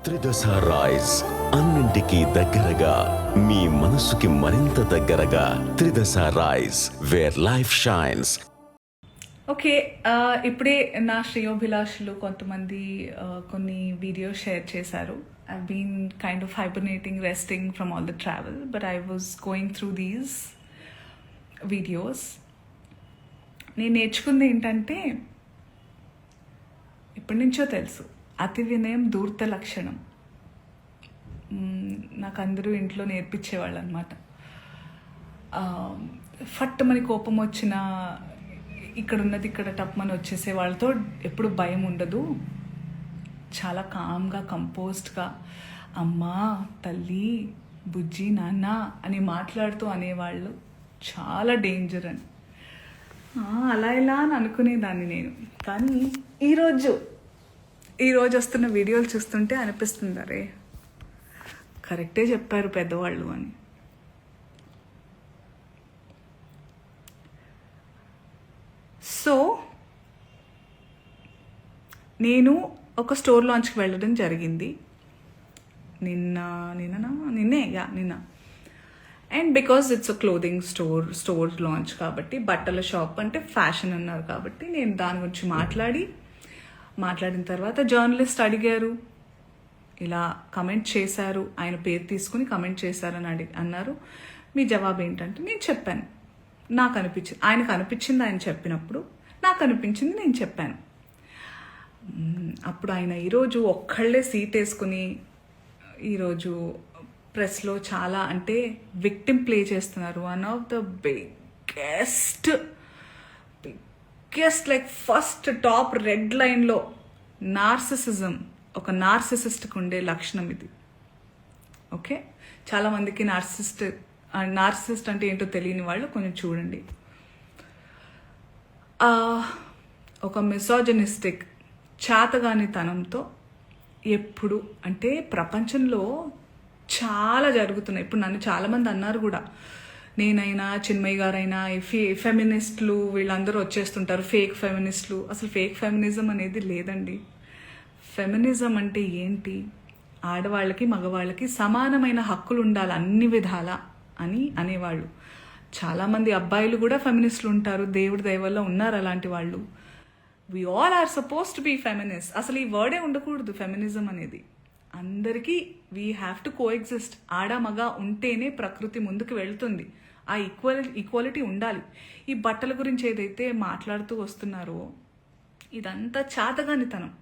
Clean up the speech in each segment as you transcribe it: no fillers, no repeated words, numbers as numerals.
త్రిదశ rice అన్నింటికీ దగ్గరగా మీ మనసుకి మరింత దగ్గరగా Tridasha rise where life shines. Okay, ఇప్పుడే నా శ్రేయోభిలాషులు కొంతమంది కొన్ని వీడియోస్ షేర్ చేశారు. I been kind of hibernating, resting from all the travel, but I was going through these videos. నేను నేర్చుకుంది ఏంటంటే, ఇప్పటి నుంచో తెలుసు, అతి వినయం ధూర్త లక్షణం. నాకు అందరూ ఇంట్లో నేర్పించేవాళ్ళు అనమాట. ఫట్టుమని కోపం వచ్చిన ఇక్కడ ఉన్నది ఇక్కడ టప్మని వచ్చేసే వాళ్ళతో ఎప్పుడు భయం ఉండదు. చాలా కామ్గా, కంపోజ్డ్గా అమ్మా, తల్లి, బుజ్జి, నాన్న అని మాట్లాడుతూ అనేవాళ్ళు చాలా డేంజర్ అని. అలా ఇలా అని అనుకునేదాన్ని నేను. కానీ ఈరోజు వస్తున్న వీడియోలు చూస్తుంటే అనిపిస్తుంది, అరే కరెక్టే చెప్పారు పెద్దవాళ్ళు అని. సో నేను ఒక స్టోర్ లాంచ్కి వెళ్ళడం జరిగింది నిన్న. And because it's a clothing store launch కాబట్టి, బట్టల షాప్ అంటే ఫ్యాషన్ అన్నారు కాబట్టి, నేను దాని గురించి మాట్లాడిన తర్వాత జర్నలిస్ట్ అడిగారు, ఇలా కమెంట్ చేశారు, ఆయన పేరు తీసుకుని కమెంట్ చేశారని అన్నారు, మీ జవాబు ఏంటంటే నేను చెప్పాను. నాకు అనిపించింది, ఆయనకు అనిపించింది ఆయన చెప్పినప్పుడు, నాకు అనిపించింది నేను చెప్పాను. అప్పుడు ఆయన ఈరోజు ఒక్కళ్ళే సీట్ వేసుకుని ఈరోజు ప్రెస్లో చాలా అంటే విక్టిమ్ ప్లే చేస్తున్నారు. One of the biggest like first top red లైన్లో నార్సిసిజం, ఒక నార్సిసిస్ట్కి ఉండే లక్షణం ఇది. ఓకే, చాలామందికి నార్సిసిస్ట్ అంటే ఏంటో తెలియని వాళ్ళు కొంచెం చూడండి. ఒక మిసోజనిస్టిక్ చాతగానితనంతో ఎప్పుడు అంటే ప్రపంచంలో చాలా జరుగుతున్నాయి. ఇప్పుడు నన్ను చాలామంది అన్నారు కూడా, నేనైనా చిన్మయ్య గారైనా ఫెమినిస్టులు వీళ్ళందరూ వచ్చేస్తుంటారు, ఫేక్ ఫెమినిస్టులు. అసలు ఫేక్ ఫెమినిజం అనేది లేదండి. ఫెమినిజం అంటే ఏంటి? ఆడవాళ్ళకి మగవాళ్ళకి సమానమైన హక్కులు ఉండాలి అన్ని విధాల అని అనేవాళ్ళు. చాలామంది అబ్బాయిలు కూడా ఫెమినిస్టులు ఉంటారు, దేవుడి దయ వల్ల ఉన్నారు అలాంటి వాళ్ళు. We all are supposed to be feminist. అసలు ఈ వర్డే ఉండకూడదు ఫెమినిజం అనేది. అందరికీ వీ హ్యావ్ టు కోఎగ్జిస్ట్. ఆడ మగ ఉంటేనే ప్రకృతి ముందుకు వెళ్తుంది. ఆ ఈక్వాలిటీ ఉండాలి. ఈ బట్టల గురించి ఏదైతే మాట్లాడుతూ వస్తున్నారో ఇదంతా చాతగానితనం,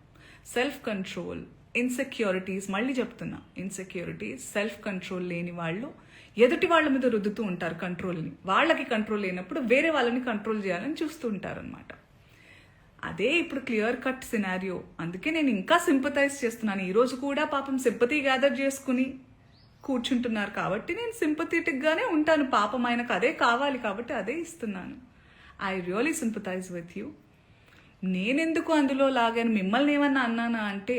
సెల్ఫ్ కంట్రోల్, ఇన్సెక్యూరిటీస్. మళ్ళీ చెప్తున్నా, ఇన్సెక్యూరిటీస్, సెల్ఫ్ కంట్రోల్ లేని వాళ్ళు ఎదుటి వాళ్ళ మీద రుద్దుతూ ఉంటారు కంట్రోల్ని. వాళ్ళకి కంట్రోల్ లేనప్పుడు వేరే వాళ్ళని కంట్రోల్ చేయాలని చూస్తూ ఉంటారు అనమాట. అదే ఇప్పుడు క్లియర్ కట్ సినారియో. అందుకే నేను ఇంకా సింపథైజ్ చేస్తున్నాను. ఈరోజు కూడా పాపం సింపతి గ్యాదర్ చేసుకుని కూర్చుంటున్నారు కాబట్టి నేను సింపథెటిక్గానే ఉంటాను. పాపం ఆయనకు అదే కావాలి కాబట్టి అదే ఇస్తున్నాను. I really sympathise with you. నేనెందుకు అందులో లాగాను, మిమ్మల్ని ఏమన్నా అన్నానా అంటే,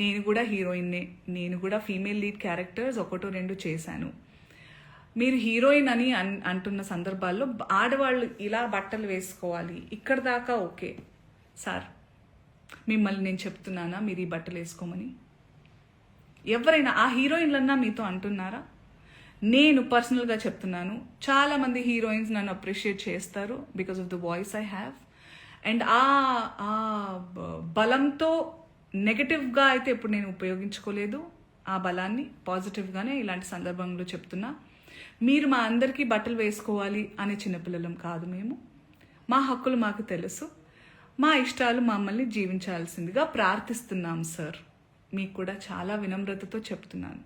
నేను కూడా హీరోయిన్నే, నేను కూడా ఫీమేల్ లీడ్ క్యారెక్టర్స్ 1-2 చేశాను. మీరు హీరోయిన్ అని అంటున్న సందర్భాల్లో ఆడవాళ్ళు ఇలా బట్టలు వేసుకోవాలి ఇక్కడ దాకా ఓకే సార్, మిమ్మల్ని నేను చెప్తున్నానా మీరు ఈ బట్టలు వేసుకోమని? ఎవరైనా ఆ హీరోయిన్లన్నా మీతో అంటున్నారా? నేను పర్సనల్గా చెప్తున్నాను, చాలామంది హీరోయిన్స్ నన్ను అప్రిషియేట్ చేస్తారు because of the voice I have. And ఆ బలంతో నెగటివ్గా అయితే ఎప్పుడు నేను ఉపయోగించుకోలేదు. ఆ బలాన్ని పాజిటివ్గానే ఇలాంటి సందర్భంలో చెప్తున్నా. మీరు మా అందరికీ బట్టలు వేసుకోవాలి అనే చిన్నపిల్లలం కాదు మేము. మా హక్కులు మాకు తెలుసు, మా ఇష్టాలు మమ్మల్ని జీవించాల్సిందిగా ప్రార్థిస్తున్నాం సార్. మీకు కూడా చాలా వినమ్రతతో చెప్తున్నాను.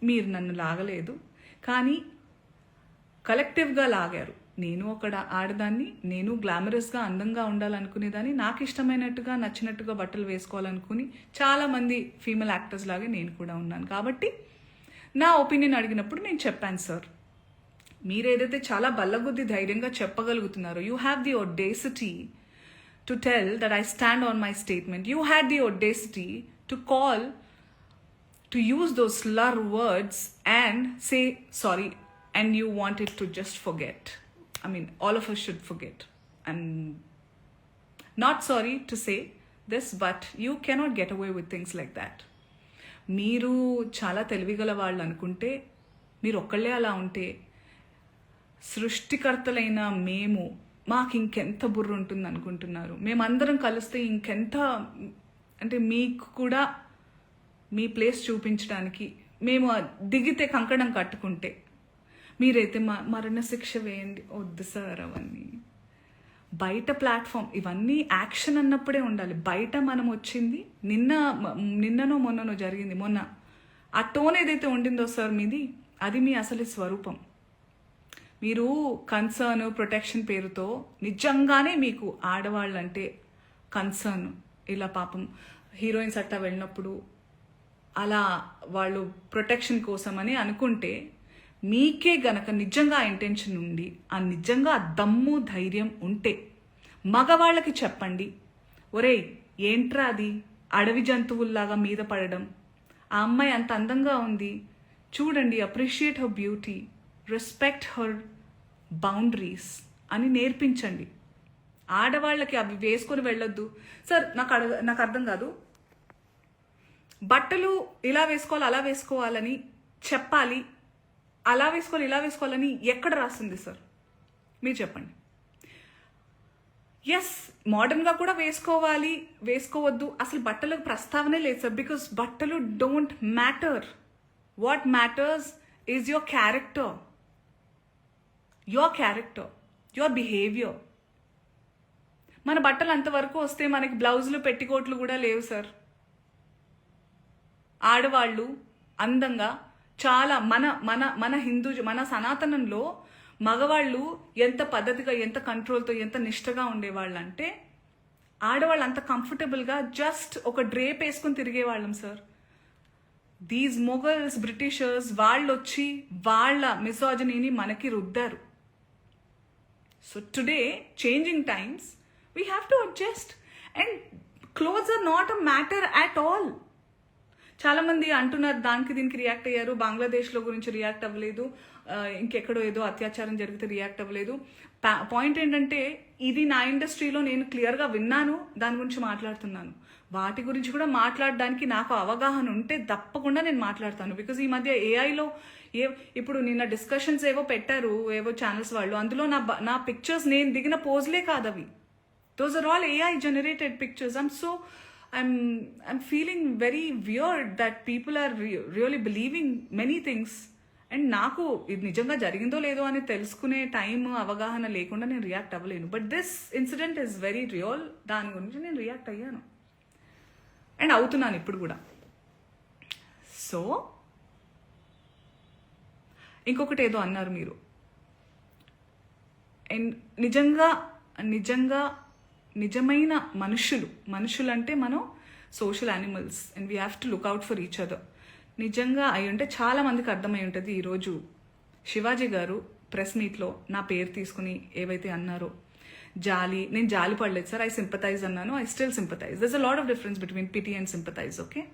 మీరు నన్ను లాగలేదు, కానీ కలెక్టివ్గా లాగారు. నేను ఒక ఆడదాన్ని, నేను గ్లామరస్గా అందంగా ఉండాలనుకునేదాన్ని, నాకు ఇష్టమైనట్టుగా నచ్చినట్టుగా బట్టలు వేసుకోవాలనుకుని చాలామంది ఫీమేల్ యాక్టర్స్ లాగే నేను కూడా ఉన్నాను. కాబట్టి నా ఒపీనియన్ అడిగినప్పుడు నేను చెప్పాను సార్. మీరేదైతే చాలా బల్లగుద్ది ధైర్యంగా చెప్పగలుగుతున్నారో, you have the audacity to tell that I stand on my statement. You had the audacity to call, to use those slur words and say sorry, and you wanted to just forget. I mean, all of us should forget. I'm not sorry to say this, but you cannot get away with things like that. మీరు చాలా తెలివిగల వాళ్ళు అనుకుంటే, మీరు ఒక్కళ్ళే అలా ఉంటే, సృష్టికర్తలైన మేము మాకు ఇంకెంత బుర్ర ఉంటుంది అనుకుంటున్నారు? మేమందరం కలిస్తే ఇంకెంత, అంటే మీకు కూడా మీ ప్లేస్ చూపించడానికి మేము దిగితే కంకణం కట్టుకుంటే, మీరైతే మరణశిక్ష వేయండి. వద్దు సార్ అవన్నీ. బయట ప్లాట్ఫామ్ ఇవన్నీ యాక్షన్ అన్నప్పుడే ఉండాలి. బయట మనం వచ్చింది నిన్ననో మొన్ననో జరిగింది. మొన్న ఆ టోన్ ఏదైతే ఉండిందో సార్ మీది, అది మీ అసలు స్వరూపం. మీరు కన్సర్న్ ప్రొటెక్షన్ పేరుతో నిజంగానే మీకు ఆడవాళ్ళంటే కన్సర్న్, ఇలా పాపం హీరోయిన్స్ అట్టా వెళ్ళినప్పుడు అలా వాళ్ళు ప్రొటెక్షన్ కోసమని అనుకుంటే, మీకే గనక నిజంగా ఇంటెన్షన్ ఉండి ఆ నిజంగా దమ్ము ధైర్యం ఉంటే మగవాళ్ళకి చెప్పండి, ఒరేయ్ ఏంట్రా అది అడవి జంతువుల్లాగా మీద పడడం, ఆ అమ్మాయి అంత అందంగా ఉంది చూడండి, appreciate her beauty, respect her boundaries అని నేర్పించండి. ఆడవాళ్ళకి అవి వేసుకొని వెళ్ళొద్దు సార్. నాకు అర్థం కాదు, బట్టలు ఇలా వేసుకోవాలి అలా వేసుకోవాలని చెప్పాలి, అలా వేసుకోవాలి ఇలా వేసుకోవాలని ఎక్కడ రాస్తుంది సార్? మీరు చెప్పండి. ఎస్, మోడర్న్గా కూడా వేసుకోవాలి, వేసుకోవద్దు, అసలు బట్టలకు ప్రస్తావనే లేదు సార్. బికాస్ బట్టలు don't matter. What matters is your character, your behaviour. మన బట్టలు అంతవరకు వస్తే మనకి బ్లౌజులు పెట్టికోట్లు కూడా లేవు సార్. ఆడవాళ్ళు అందంగా చాలా మన మన సనాతనంలో మగవాళ్ళు ఎంత పద్ధతిగా, ఎంత కంట్రోల్తో, ఎంత నిష్టగా ఉండేవాళ్ళు అంటే, ఆడవాళ్ళు అంత కంఫర్టబుల్గా జస్ట్ ఒక డ్రేప్ వేసుకుని తిరిగేవాళ్ళం సార్. దీస్ మొఘల్స్, బ్రిటిషర్స్ వాళ్ళు వచ్చి వాళ్ళ మిసాజినీని మనకి రుద్దారు. So today changing times we have to adjust, and clothes are not a matter at all. చాలా మంది అంటున్నారు దానికి దీనికి రియాక్ట్ అయ్యారు, బంగ్లాదేశ్లో గురించి రియాక్ట్ అవ్వలేదు, ఇంకెక్కడో ఏదో అత్యాచారం జరిగితే రియాక్ట్ అవ్వలేదు. పాయింట్ ఏంటంటే, ఇది నా ఇండస్ట్రీలో నేను క్లియర్గా విన్నాను, దాని గురించి మాట్లాడుతున్నాను. వాటి గురించి కూడా మాట్లాడడానికి నాకు అవగాహన ఉంటే తప్పకుండా నేను మాట్లాడతాను. బికాజ్ ఈ మధ్య ఏఐలో ఇప్పుడు నిన్న డిస్కషన్స్ ఏవో పెట్టారు ఏవో ఛానల్స్ వాళ్ళు, అందులో నా పిక్చర్స్ నేను దిగిన పోజ్లే కాదు అవి. Those are all AI generated pictures. I'm feeling very weird that people are really believing many things. And నాకు ఇది నిజంగా జరిగిందో లేదో అని తెలుసుకునే టైం, అవగాహన లేకుండా నేను రియాక్ట్ అవ్వలేను. But this incident is very real. దాని గురించి నేను రియాక్ట్ అయ్యాను అండ్ అవుతున్నాను ఇప్పుడు కూడా. సో ఇంకొకటి ఏదో అన్నారు మీరు, అండ్ నిజమైన మనుషులు అంటే మనం social animals and we have to look out for each other. నిజంగా అయి ఉంటే చాలా మందికి అర్థమై ఉంటుంది. ఈరోజు శివాజీ గారు ప్రెస్ మీట్లో నా పేరు తీసుకుని ఏవైతే అన్నారో, నేను జాలి పడలేదు సార్, ఐ సింపథైజ్ అన్నాను. I still sympathise. దర్స్ a lot of difference between pity and sympathise. Okay,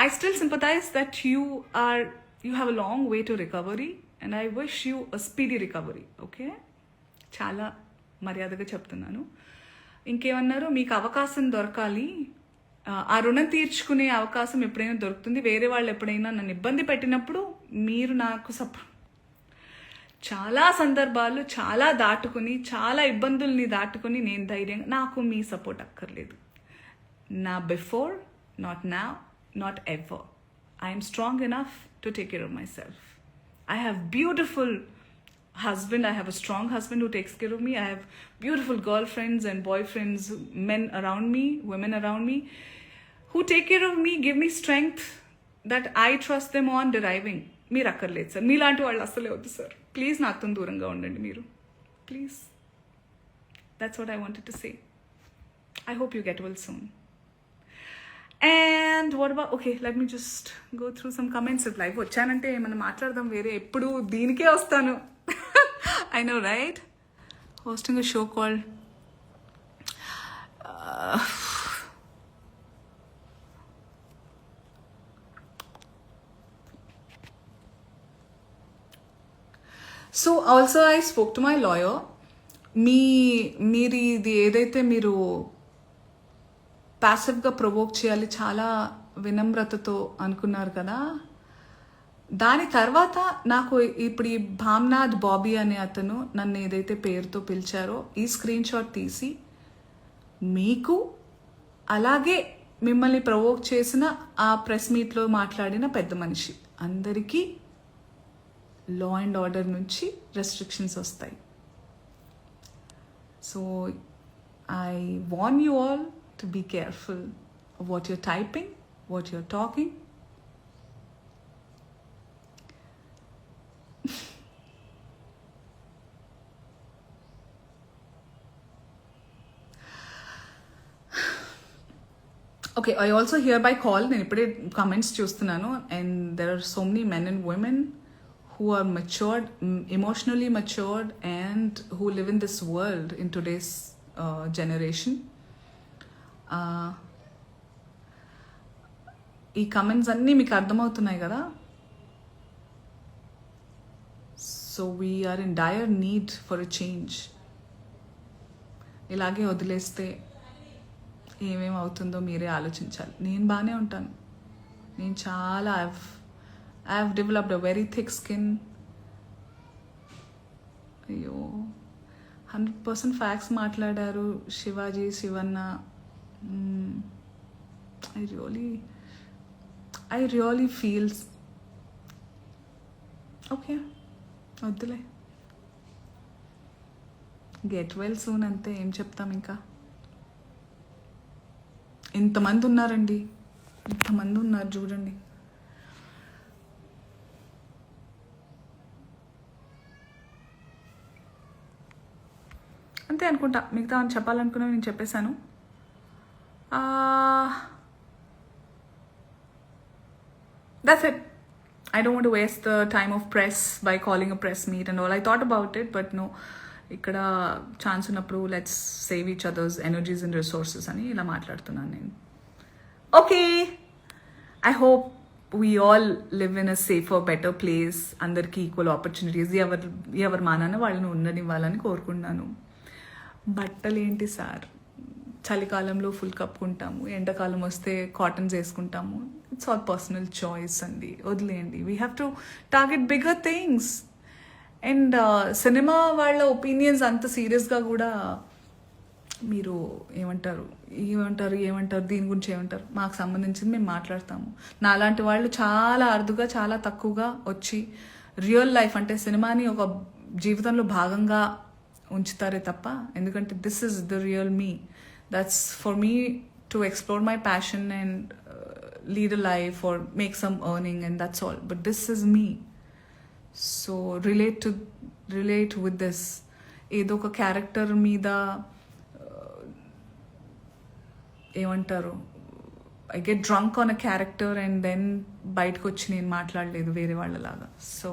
I still sympathise that you have a long way to recovery and I wish you a speedy recovery. Okay, చాలా మర్యాదగా చెప్తున్నాను. ఇంకేమన్నారు, మీకు అవకాశం దొరకాలి, ఆ రుణం తీర్చుకునే అవకాశం ఎప్పుడైనా దొరుకుతుంది, వేరే వాళ్ళు ఎప్పుడైనా నన్ను ఇబ్బంది పెట్టినప్పుడు మీరు నాకు చాలా సందర్భాలు చాలా ఇబ్బందుల్ని దాటుకుని నేను ధైర్యంగా, నాకు మీ సపోర్ట్ అక్కర్లేదు. నా before, not now, not ever. I'm strong enough to take care of my self. I have beautiful husband. I have a strong husband who takes care of me. I have beautiful girlfriends and boyfriends, men around me, women around me, who take care of me, give me strength that I trust them on deriving. మీరు అక్కర్లేదు sir, మీలాంటి వాళ్ళు అస్సలే వద్దు sir. Please నాతో దూరంగా ఉండండి మీరు, please. That's what I wanted to say. I hope you get well soon. And what about, okay, let me just go through some comments. If live వచ్చానంటే ఏమన్నా మాట్లాడదాం, వేరే ఎప్పుడు దీనికే వస్తాను. I know, right? Hosting a show called So also I spoke to my lawyer. మీరు ఇది ఏదైతే మీరు ప్యాసివ్గా ప్రొవోక్ చేయాలి, చాలా వినమ్రతతో అనుకున్నారు కదా, దాని తర్వాత నాకు ఇప్పుడు ఈ భామ్నాథ్ బాబీ అనే అతను నన్ను ఏదైతే పేరుతో పిలిచారో ఈ స్క్రీన్ షాట్ తీసి మీకు అలాగే మిమ్మల్ని ప్రవోక్ చేసిన ఆ ప్రెస్ మీట్లో మాట్లాడిన పెద్ద మనిషి అందరికీ లా అండ్ ఆర్డర్ నుంచి రెస్ట్రిక్షన్స్ వస్తాయి. So I warn you all to be careful what you're typing, what you're talking. Okay, I also hereby call, నేను ఇప్పుడే కమెంట్స్ చూస్తున్నాను, and there are so many men and women who are matured, emotionally matured, and who live in this world in today's generation. ఈ comments అన్నీ మీకు అర్థమవుతున్నాయి కదా. So we're in dire need for a change. ఇలాగే వదిలేస్తే ఏమేమి అవుతుందో మీరే ఆలోచించాలి. నేను బాగానే ఉంటాను, నేను చాలా I have developed a very thick skin. అయ్యో 100% ఫ్యాక్ట్స్ మాట్లాడారు Shivaji, Shivanna. I really feels okay, వద్దులే, గెట్ వెల్ సూన్ అంతే. ఏం చెప్తాం ఇంకా. ఇంతమంది ఉన్నారండి, ఇంతమంది ఉన్నారు చూడండి. అంతే అనుకుంటా, మిగతా చెప్పాలనుకున్నవి నేను చెప్పేశాను. That's it. I don't want to waste the time of press by calling a press meet and all. I thought about it, but no, ఇక్కడ ఛాన్స్ ఉన్నప్పుడు let's save each others energies and resources అని ఇలా మాట్లాడుతున్నాను నేను. Okay, I hope we all live in a safer, better place. అందరికీ equal opportunities ఎవరి మానాన వాళ్ళని ఉండనివ్వాలని కోరుకుంటున్నాను. బట్టలు ఏంటి సార్, చలికాలంలో ఫుల్ కప్పుకుంటాము, ఎండాకాలం వస్తే కాటన్స్ వేసుకుంటాము. ఇట్స్ ఆల్ పర్సనల్ చాయిస్ అండి, వదిలేయండి. We have to target bigger things. And cinema వాళ్ళ ఒపీనియన్స్ అంత సీరియస్గా కూడా మీరు ఏమంటారు దీని గురించి ఏమంటారు, మాకు సంబంధించింది మేము మాట్లాడతాము. నాలాంటి వాళ్ళు చాలా అరుదుగా, చాలా తక్కువగా వచ్చి రియల్ లైఫ్ అంటే సినిమాని ఒక జీవితంలో భాగంగా ఉంచుతారే తప్ప, ఎందుకంటే this is the real me. That's for me to explore my passion and lead a life or make some earning and that's all. But this is me. So relate with this. ఏదో ఒక character మీద ఏమంటారు, I get drunk on a character and then బయటకు వచ్చి నేను మాట్లాడలేదు వేరే వాళ్ళలాగా. సో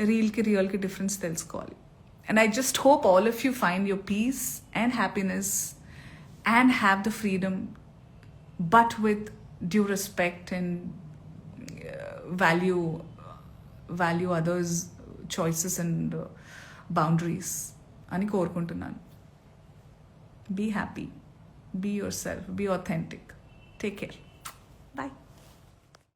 రియల్కి డిఫరెన్స్ తెలుసుకోవాలి. And I just hope all of you find your peace and happiness and have the freedom, but with due respect and value others choices and boundaries అని కోరుకుంటున్నాను. Be happy, be yourself, be authentic. Take care. Bye.